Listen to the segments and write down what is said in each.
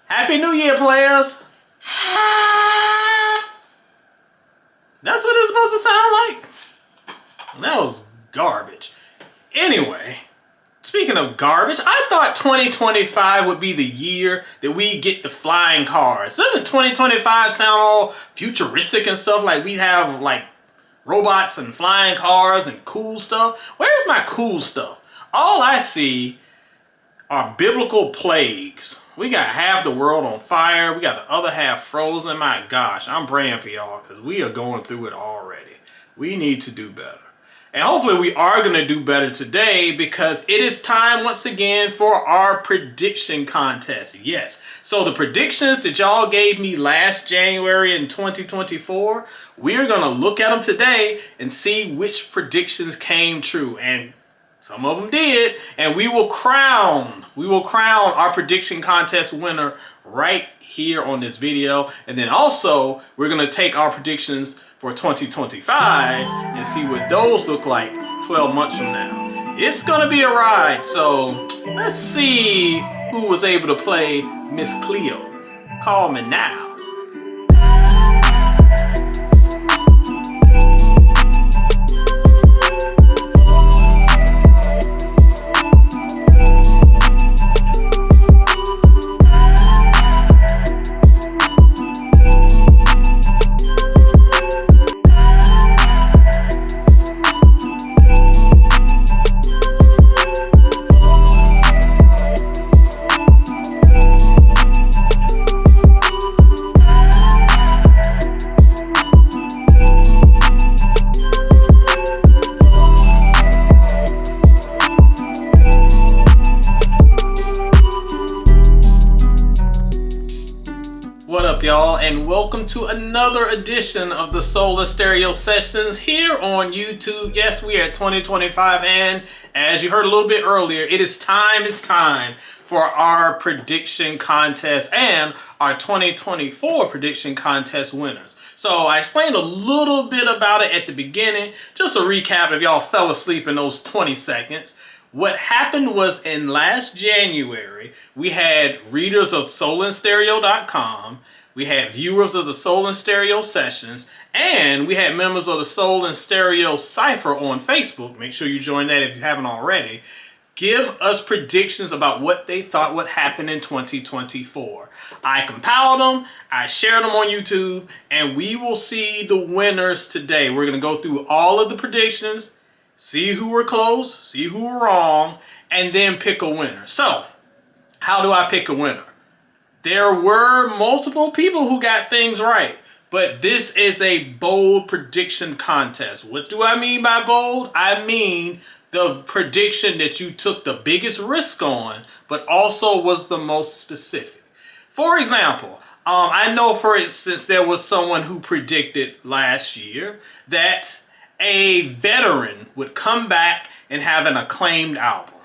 Happy New Year, players! That's what it's supposed to sound like? That was garbage. Anyway, speaking of garbage, I thought 2025 would be the year that we get the flying cars. Doesn't 2025 sound all futuristic and stuff, like we have like robots and flying cars and cool stuff? Where's my cool stuff? All I see are biblical plagues. We got half the world on fire. We got the other half frozen. My gosh, I'm praying for y'all because we are going through it already. We need to do better. And hopefully we are going to do better today, because it is time once again for our prediction contest. Yes. So the predictions that y'all gave me last January in 2024, we're going to look at them today and see which predictions came true. And some of them did, and we will crown our prediction contest winner right here on this video. And then also we're going to take our predictions for 2025 and see what those look like 12 months from now. It's going to be a ride, so let's see who was able to play Miss Cleo. Call me now. What up, y'all, and welcome to another edition of the Solar Stereo Sessions here on YouTube. Yes, we are at 2025, and as you heard a little bit earlier, it's time for our prediction contest and our 2024 prediction contest winners. So I explained a little bit about it at the beginning. Just a recap if y'all fell asleep in those 20 seconds. What happened was, in last January, we had readers of soulandstereo.com, we had viewers of the Soul and Stereo Sessions, and we had members of the Soul and Stereo Cypher on Facebook. Make sure you join that if you haven't already. Give us predictions about what they thought would happen in 2024. I compiled them, I shared them on YouTube, and we will see the winners today. We're going to go through all of the predictions, see who were close, see who were wrong, and then pick a winner. So, how do I pick a winner? There were multiple people who got things right, but this is a bold prediction contest. What do I mean by bold? I mean the prediction that you took the biggest risk on, but also was the most specific. For example, I know, for instance, there was someone who predicted last year that a veteran would come back and have an acclaimed album.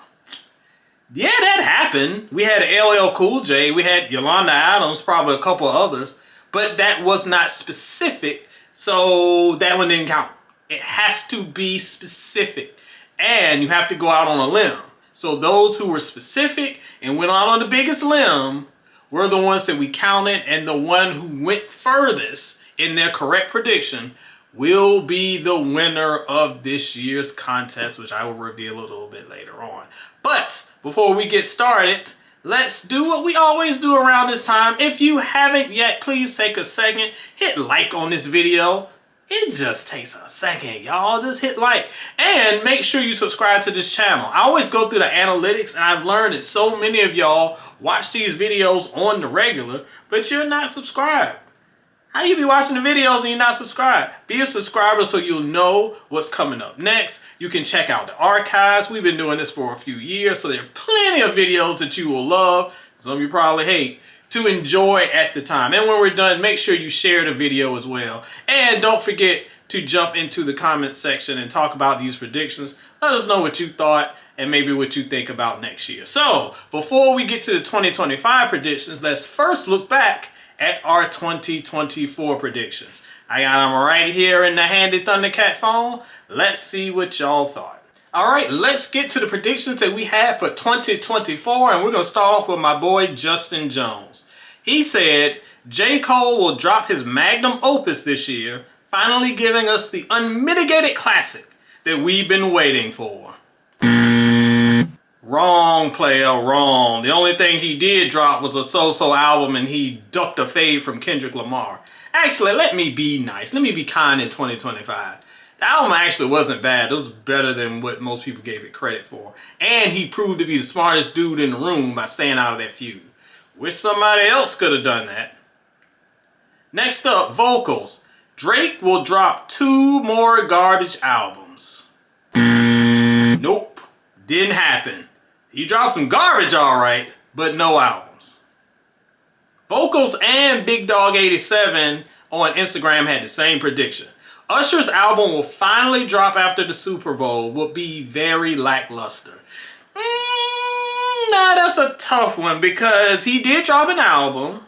Yeah, that happened. We had LL Cool J, we had Yolanda Adams, probably a couple others, but that was not specific, so that one didn't count. It has to be specific, and you have to go out on a limb. So those who were specific and went out on the biggest limb were the ones that we counted, and the one who went furthest in their correct prediction will be the winner of this year's contest, which I will reveal a little bit later on. But before we get started, let's do what we always do around this time. If you haven't yet, please take a second, hit like on this video. It just takes a second, y'all. Just hit like. And make sure you subscribe to this channel. I always go through the analytics, and I've learned that so many of y'all watch these videos on the regular, but you're not subscribed. How you be watching the videos and you're not subscribed? Be a subscriber so you'll know what's coming up next. You can check out the archives. We've been doing this for a few years, so there are plenty of videos that you will love, some you probably hate, to enjoy at the time. And when we're done, make sure you share the video as well. And don't forget to jump into the comment section and talk about these predictions. Let us know what you thought and maybe what you think about next year. So, before we get to the 2025 predictions, let's first look back at our 2024 predictions. I got them right here in the handy Thundercat phone. Let's see what y'all thought. All right, let's get to the predictions that we had for 2024, and we're going to start off with my boy Justin Jones. He said J. Cole will drop his magnum opus this year, finally giving us the unmitigated classic that we've been waiting for. Wrong, player, wrong. The only thing he did drop was a so-so album, and he ducked a fade from Kendrick Lamar. Actually, let me be nice. Let me be kind in 2025. The album actually wasn't bad. It was better than what most people gave it credit for. And he proved to be the smartest dude in the room by staying out of that feud. Wish somebody else could have done that. Next up, vocals. Drake will drop 2 more garbage albums. Nope. Didn't happen. He dropped some garbage, alright, but no albums. Vocals and Big Dog 87 on Instagram had the same prediction. Usher's album will finally drop after the Super Bowl, will be very lackluster. Nah, that's a tough one because he did drop an album.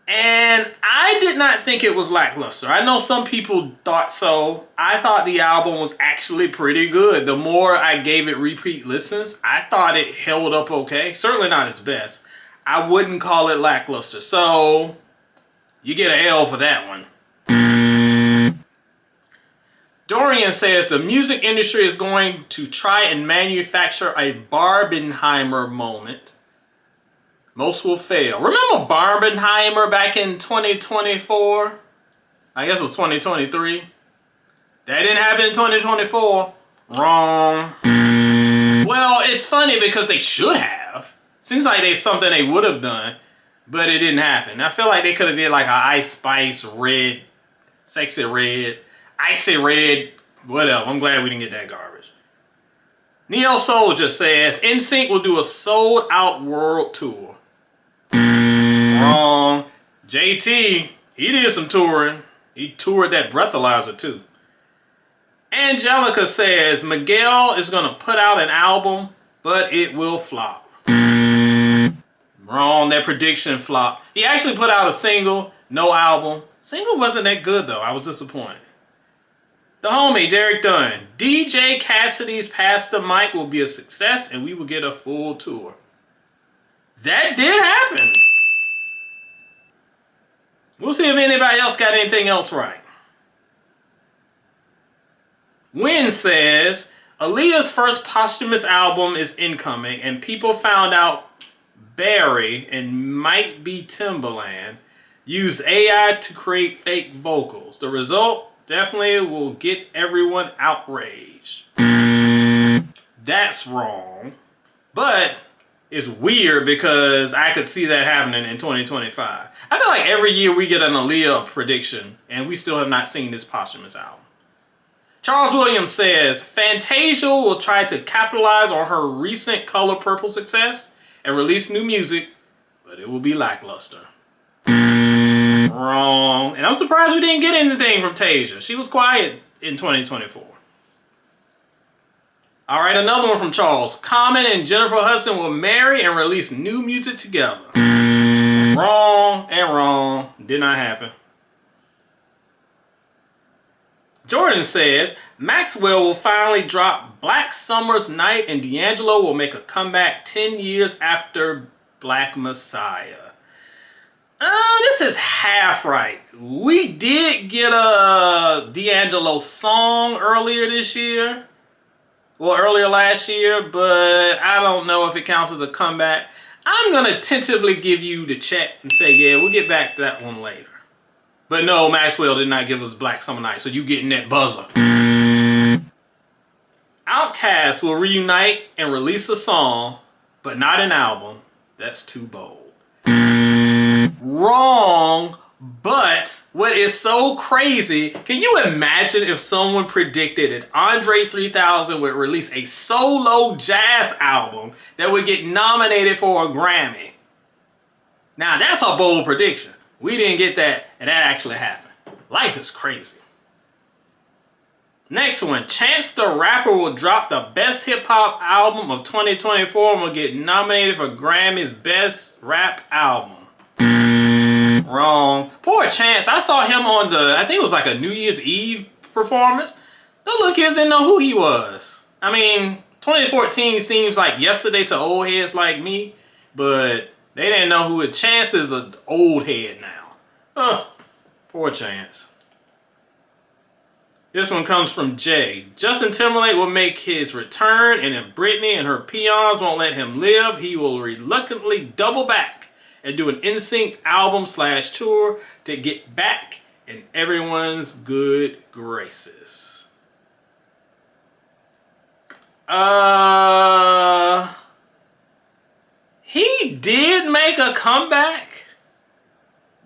And I did not think it was lackluster. I know some people thought so. I thought the album was actually pretty good. The more I gave it repeat listens, I thought it held up okay. Certainly not its best. I wouldn't call it lackluster. So, you get an L for that one. Dorian says the music industry is going to try and manufacture a Barbenheimer moment. Most will fail. Remember Barbenheimer back in 2024? I guess it was 2023. That didn't happen in 2024. Wrong. Well, it's funny because they should have. Seems like there's something they would have done, but it didn't happen. I feel like they could have did like an Ice Spice red, sexy red, icy red, whatever. I'm glad we didn't get that garbage. Neo Soul just says NSYNC will do a sold out world tour. Wrong. JT, he did some touring. He toured that breathalyzer too. Angelica says Miguel is going to put out an album, but it will flop. Wrong. That prediction flopped. He actually put out a single, no album. Single wasn't that good though. I was disappointed. The homie, Derek Dunn. DJ Cassidy's Pass the Mic will be a success and we will get a full tour. That did happen. We'll see if anybody else got anything else right. Wynn says, Aaliyah's first posthumous album is incoming and people found out Barry and might be Timbaland used AI to create fake vocals. The result definitely will get everyone outraged. That's wrong. But it's weird because I could see that happening in 2025. I feel like every year we get an Aaliyah prediction and we still have not seen this posthumous album. Charles Williams says, Fantasia will try to capitalize on her recent Color Purple success and release new music, but it will be lackluster. Wrong. And I'm surprised we didn't get anything from Tasia. She was quiet in 2024. Alright, another one from Charles. Common and Jennifer Hudson will marry and release new music together. Wrong and wrong. Did not happen. Jordan says, Maxwell will finally drop Black Summer's Night and D'Angelo will make a comeback 10 years after Black Messiah. This is half right. We did get a D'Angelo song earlier this year. Well, earlier last year, but I don't know if it counts as a comeback. I'm going to tentatively give you the check and say, yeah, we'll get back to that one later. But no, Maxwell did not give us Black Summer Night, so you getting that buzzer. Outkast will reunite and release a song, but not an album. That's too bold. Wrong, but what is so crazy, can you imagine if someone predicted that Andre 3000 would release a solo jazz album that would get nominated for a Grammy? Now that's a bold prediction. We didn't get that, and that actually happened. Life is crazy. Next one, Chance the Rapper will drop the best hip-hop album of 2024 and will get nominated for Grammy's Best Rap Album. Wrong. Poor Chance. I saw him on I think it was like a New Year's Eve performance. The little kids didn't know who he was. I mean, 2014 seems like yesterday to old heads like me, but They didn't know who Chance is, an old head now. Oh, poor Chance. This one comes from Jay. Justin Timberlake will make his return, and if Britney and her peons won't let him live, he will reluctantly double back and do an NSYNC album/tour to get back in everyone's good graces. He did make a comeback,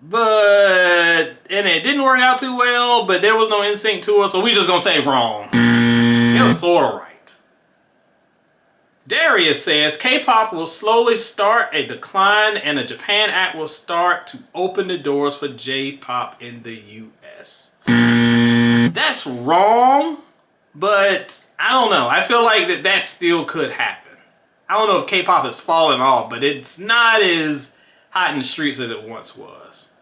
and it didn't work out too well, but there was no NSYNC tour, so we just gonna say wrong. It was sort of right. Darius says, K-pop will slowly start a decline and the Japan Act will start to open the doors for J-pop in the US. That's wrong, but I don't know. I feel like that still could happen. I don't know if K-pop has fallen off, but it's not as hot in the streets as it once was.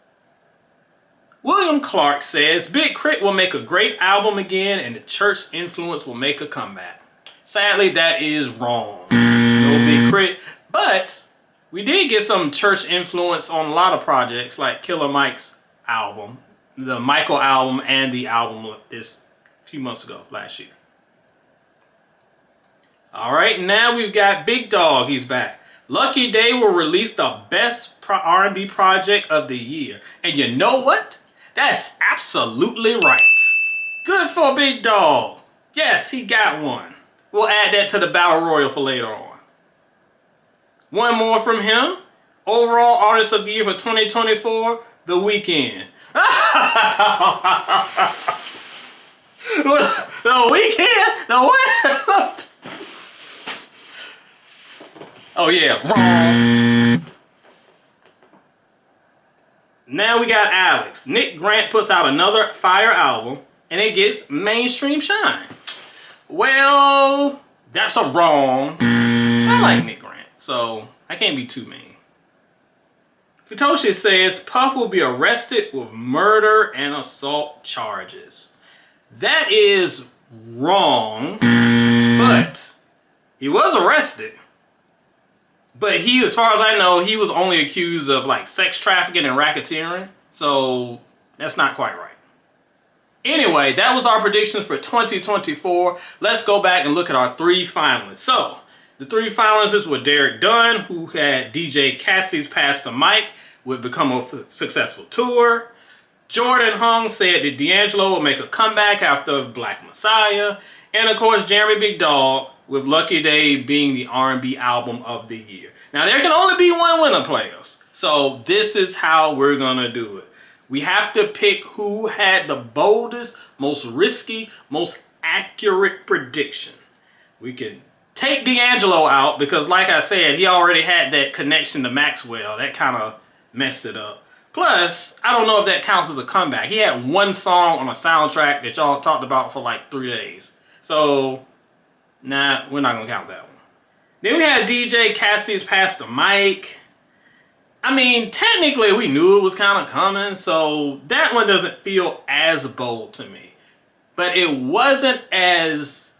William Clark says, Big Crit will make a great album again and the church influence will make a comeback. Sadly, that is wrong. No Big Crit. But we did get some church influence on a lot of projects like Killer Mike's album, the Michael album, and the album this few months ago, last year. Alright, now we've got Big Dog. He's back. Lucky Day will release the best R&B project of the year. And you know what? That's absolutely right. Good for Big Dog. Yes, he got one. We'll add that to the Battle Royal for later on. One more from him. Overall Artist of the Year for 2024, The Weeknd. The Weeknd? The what? Oh yeah, wrong. Now we got Alex. Nick Grant puts out another fire album and it gets mainstream shine. Well, that's a wrong. I like Nick Grant, so I can't be too mean. Futoshi says Puff will be arrested with murder and assault charges. That is wrong, but he was arrested. But he, as far as I know, he was only accused of like sex trafficking and racketeering, so that's not quite right. Anyway, that was our predictions for 2024. Let's go back and look at our three finalists. So, the three finalists were Derek Dunn, who had DJ Cassidy's Pass the Mic, would become a successful tour. Jordan Hung said that D'Angelo will make a comeback after Black Messiah. And of course, Jeremy Big Dog, with Lucky Day being the R&B album of the year. Now, there can only be one winner, players. So, this is how we're going to do it. We have to pick who had the boldest, most risky, most accurate prediction. We can take D'Angelo out because, like I said, he already had that connection to Maxwell. That kind of messed it up. Plus, I don't know if that counts as a comeback. He had one song on a soundtrack that y'all talked about for like 3 days. So, nah, we're not going to count that one. Then we had DJ Cassidy's Pass the Mic. I mean, technically we knew it was kind of coming, so that one doesn't feel as bold to me. But it wasn't as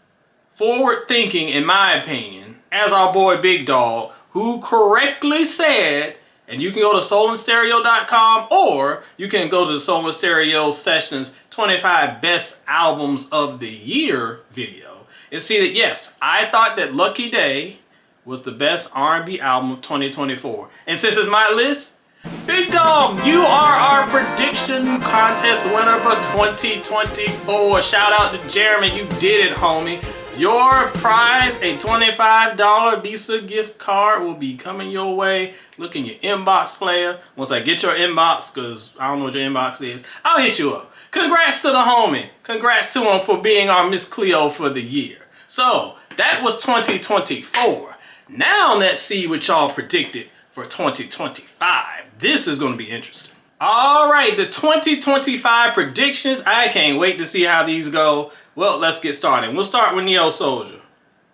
forward-thinking, in my opinion, as our boy Big Dog, who correctly said, and you can go to soulandstereo.com or you can go to the Soul and Stereo Sessions 25 Best Albums of the Year video and see that, yes, I thought that Lucky Day was the best R&B album of 2024. And since it's my list, Big Dog, you are our prediction contest winner for 2024. Shout out to Jeremy, you did it, homie. Your prize, a $25 Visa gift card, will be coming your way. Look in your inbox, player. Once I get your inbox, because I don't know what your inbox is, I'll hit you up. Congrats to the homie. Congrats to him for being our Miss Cleo for the year. So, that was 2024. Now let's see what y'all predicted for 2025. This is going to be interesting. Alright, the 2025 predictions. I can't wait to see how these go. Well, let's get started. We'll start with Neo Soldier.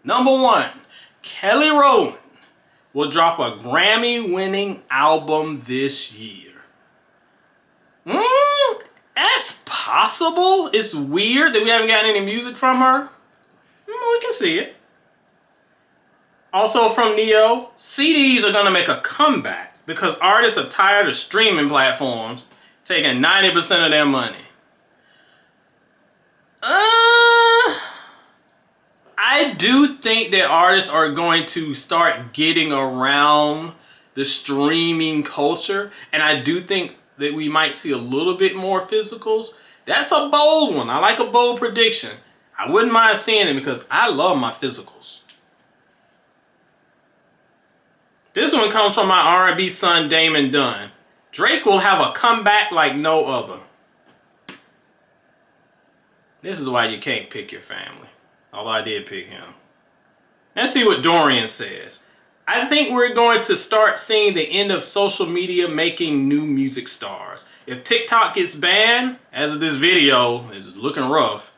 Number 1, Kelly Rowland will drop a Grammy-winning album this year. That's possible. It's weird that we haven't gotten any music from her. We can see it. Also from Neo, CDs are going to make a comeback because artists are tired of streaming platforms taking 90% of their money. I do think that artists are going to start getting around the streaming culture, and I do think that we might see a little bit more physicals. That's a bold one. I like a bold prediction. I wouldn't mind seeing it because I love my physicals. This one comes from my R&B son, Damon Dunn. Drake will have a comeback like no other. This is why you can't pick your family. Although I did pick him. Let's see what Dorian says. I think we're going to start seeing the end of social media making new music stars. If TikTok gets banned, as of this video, it's looking rough,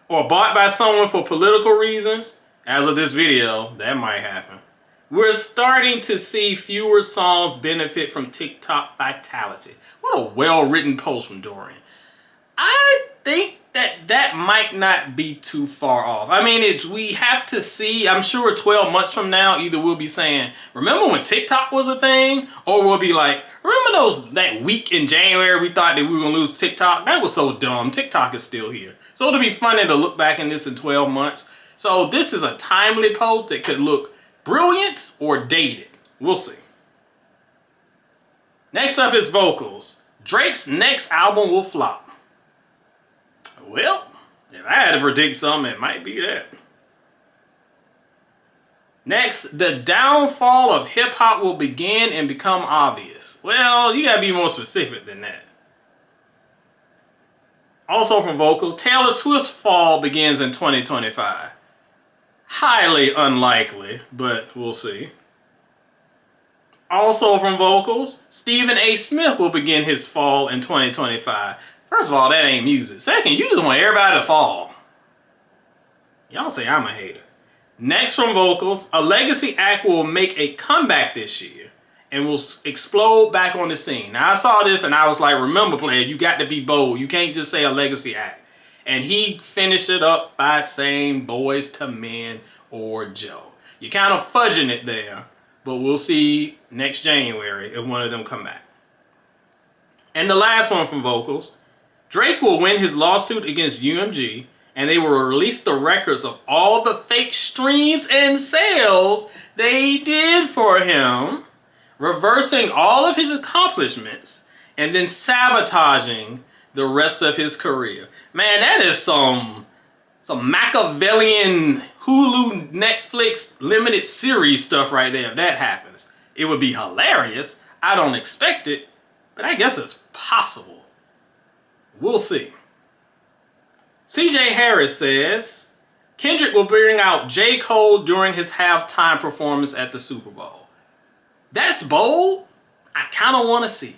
or bought by someone for political reasons, as of this video, that might happen. We're starting to see fewer songs benefit from TikTok vitality. What a well-written post from Dorian. I think that might not be too far off. I mean, we have to see. I'm sure 12 months from now, either we'll be saying, remember when TikTok was a thing? Or we'll be like, remember that week in January we thought that we were going to lose TikTok? That was so dumb. TikTok is still here. So it'll be funny to look back in this in 12 months. So this is a timely post that could look brilliant or dated. We'll see. Next up is vocals. Drake's next album will flop. Well, if I had to predict something, it might be that. Next, the downfall of hip-hop will begin and become obvious. Well, you gotta be more specific than that. Also from vocals, Taylor Swift's fall begins in 2025. Highly unlikely, but we'll see. Also from vocals, Stephen A. Smith will begin his fall in 2025. First of all, that ain't music. Second, you just want everybody to fall. Y'all say I'm a hater. Next from vocals, a legacy act will make a comeback this year and will explode back on the scene. Now, I saw this and I was like, remember, player, you got to be bold. You can't just say a legacy act. And he finished it up by saying Boys to Men or Joe. You're kind of fudging it there, but we'll see next January if one of them come back. And the last one from vocals, Drake will win his lawsuit against UMG, and they will release the records of all the fake streams and sales they did for him, reversing all of his accomplishments, and then sabotaging the rest of his career. Man, that is some Machiavellian Hulu Netflix limited series stuff right there if that happens. It would be hilarious. I don't expect it, but I guess it's possible. We'll see. CJ Harris says, Kendrick will bring out J. Cole during his halftime performance at the Super Bowl. That's bold. I kind of want to see it.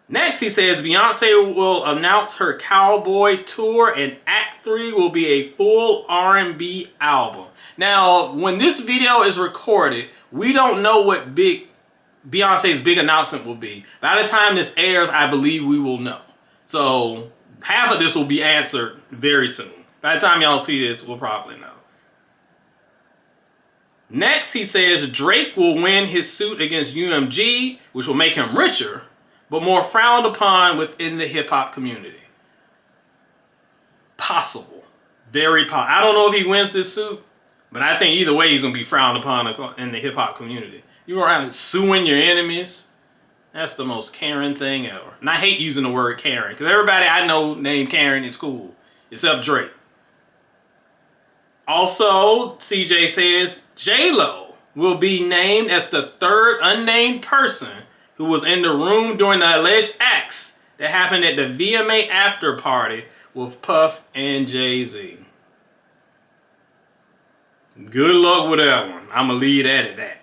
Next, he says, Beyonce will announce her Cowboy tour and Act 3 will be a full R&B album. Now, when this video is recorded, we don't know what Beyonce's big announcement will be. By the time this airs, I believe we will know. So half of this will be answered very soon. By the time y'all see this, we'll probably know. Next, he says Drake will win his suit against UMG, which will make him richer, but more frowned upon within the hip-hop community. Possible. Very possible. I don't know if he wins this suit, but I think either way he's going to be frowned upon in the hip-hop community. You go around suing your enemies. That's the most Karen thing ever. And I hate using the word Karen, because everybody I know named Karen is cool, except Drake. Also, CJ says J-Lo will be named as the third unnamed person who was in the room during the alleged acts that happened at the VMA after party with Puff and Jay-Z. Good luck with that one. I'm going to leave that at that.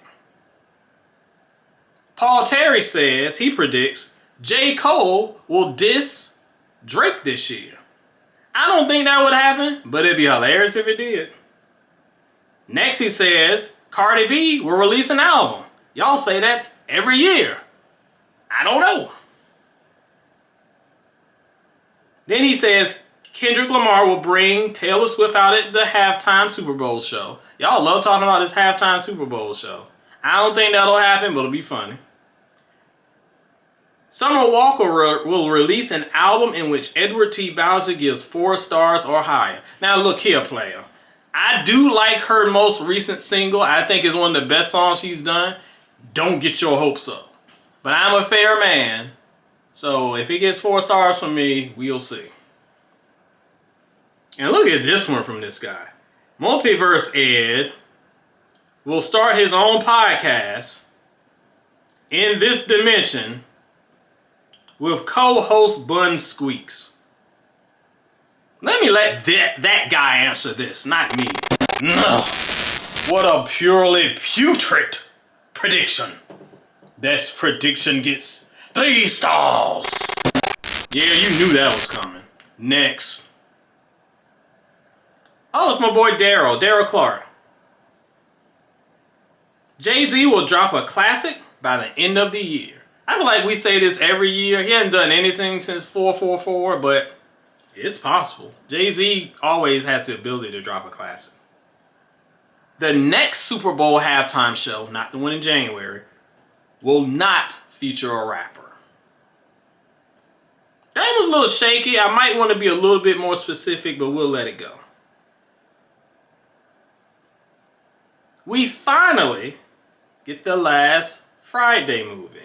Paul Terry says he predicts J. Cole will diss Drake this year. I don't think that would happen, but it'd be hilarious if it did. Next, he says Cardi B will release an album. Y'all say that every year. I don't know. Then he says Kendrick Lamar will bring Taylor Swift out at the halftime Super Bowl show. Y'all love talking about this halftime Super Bowl show. I don't think that'll happen, but it'll be funny. Summer Walker will release an album in which Edward T. Bowser gives 4 stars or higher. Now look here, player. I do like her most recent single. I think it's one of the best songs she's done. Don't get your hopes up. But I'm a fair man. So if he gets 4 stars from me, we'll see. And look at this one from this guy. Multiverse Ed will start his own podcast in this dimension with co-host Bun Squeaks. Let me let that guy answer this, not me. No. What a purely putrid prediction. This prediction gets 3 stars. Yeah, you knew that was coming. Next. Oh, it's my boy Daryl Clark. Jay-Z will drop a classic by the end of the year. I feel like we say this every year. He hasn't done anything since 444, but it's possible. Jay-Z always has the ability to drop a classic. The next Super Bowl halftime show, not the one in January, will not feature a rapper. That was a little shaky. I might want to be a little bit more specific, but we'll let it go. We finally get the last Friday movie.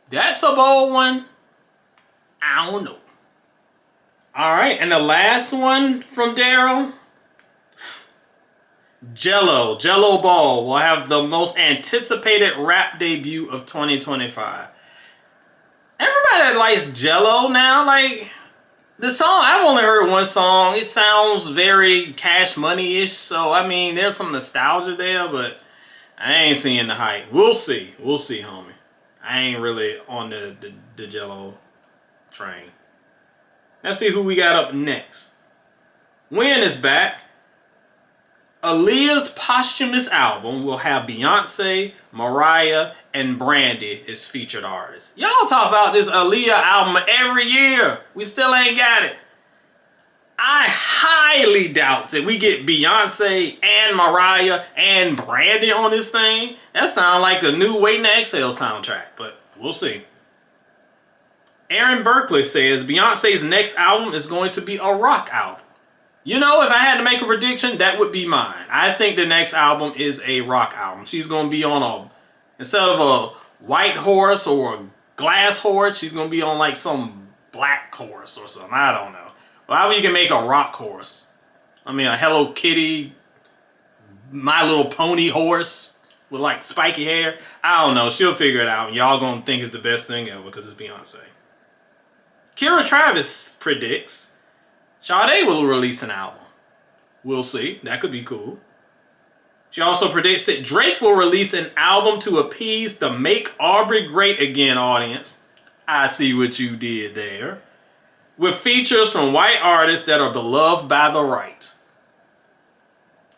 That's a bold one. I don't know. Alright, and the last one from Daryl. Jello Ball will have the most anticipated rap debut of 2025. Everybody likes Jello now. Like, the song, I've only heard one song. It sounds very Cash Money-ish. So, I mean, there's some nostalgia there, but I ain't seeing the hype. We'll see. We'll see, homie. I ain't really on the Jello train. Let's see who we got up next. Win is back. Aaliyah's posthumous album will have Beyonce, Mariah, and Brandy as featured artists. Y'all talk about this Aaliyah album every year. We still ain't got it. I highly doubt that we get Beyonce and Mariah and Brandy on this thing. That sounds like the new Waiting to Exhale soundtrack, but we'll see. Aaron Berkeley says Beyonce's next album is going to be a rock album. You know, if I had to make a prediction, that would be mine. I think the next album is a rock album. She's going to be on instead of a white horse or a glass horse, she's going to be on like some black horse or something. I don't know. However you can make a rock horse. I mean, a Hello Kitty, My Little Pony horse with like spiky hair. I don't know. She'll figure it out. And y'all going to think it's the best thing ever because it's Beyonce. Kira Travis predicts Sade will release an album. We'll see. That could be cool. She also predicts that Drake will release an album to appease the Make Aubrey Great Again audience. I see what you did there. With features from white artists that are beloved by the right.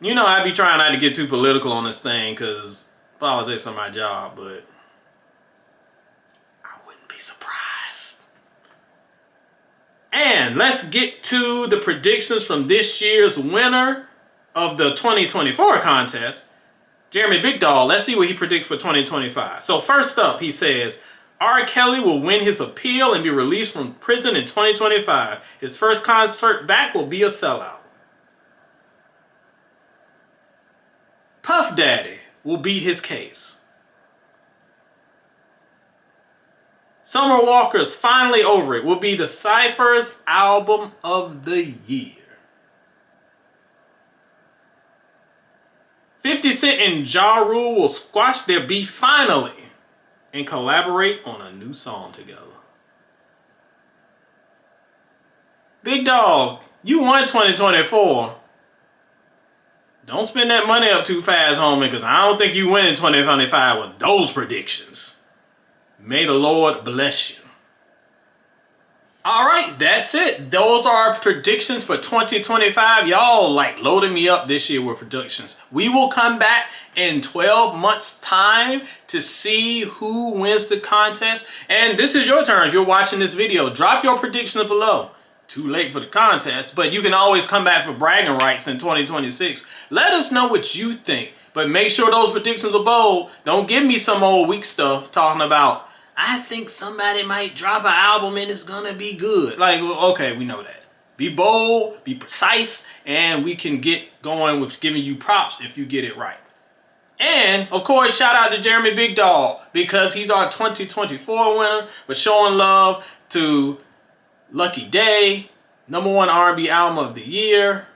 You know, I be trying not to get too political on this thing because politics are my job, but I wouldn't be surprised. And let's get to the predictions from this year's winner of the 2024 contest, Jeremy Big Dog. Let's see what he predicts for 2025. So first up, he says, R. Kelly will win his appeal and be released from prison in 2025. His first concert back will be a sellout. Puff Daddy will beat his case. Summer Walker's Finally Over It will be the Cypher's album of the year. 50 Cent and Ja Rule will squash their beef finally and collaborate on a new song together. Big Dog, you won 2024. Don't spend that money up too fast, homie, because I don't think you win in 2025 with those predictions. May the Lord bless you. Alright, that's it. Those are our predictions for 2025. Y'all like loading me up this year with predictions. We will come back in 12 months' time to see who wins the contest. And this is your turn if you're watching this video. Drop your predictions below. Too late for the contest, but you can always come back for bragging rights in 2026. Let us know what you think. But make sure those predictions are bold. Don't give me some old weak stuff talking about, I think somebody might drop an album and it's gonna be good. Like, okay, we know that. Be bold, be precise, and we can get going with giving you props if you get it right. And, of course, shout out to Jeremy Big Dog, because he's our 2024 winner for showing love to Lucky Day, #1 R&B album of the year.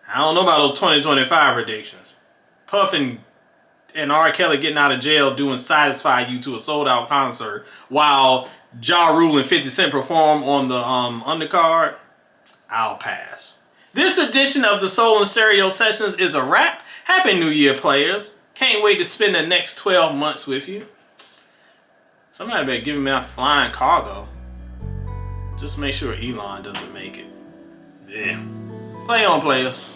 I don't know about those 2025 predictions. Puff and R. Kelly getting out of jail doing Satisfy You to a sold-out concert while Ja Rule and 50 Cent perform on the undercard. I'll pass. This edition of the Soul and Stereo Sessions is a wrap. Happy New Year, players. Can't wait to spend the next 12 months with you. Somebody better give me a flying car, though. Just make sure Elon doesn't make it. Yeah. Play on, players.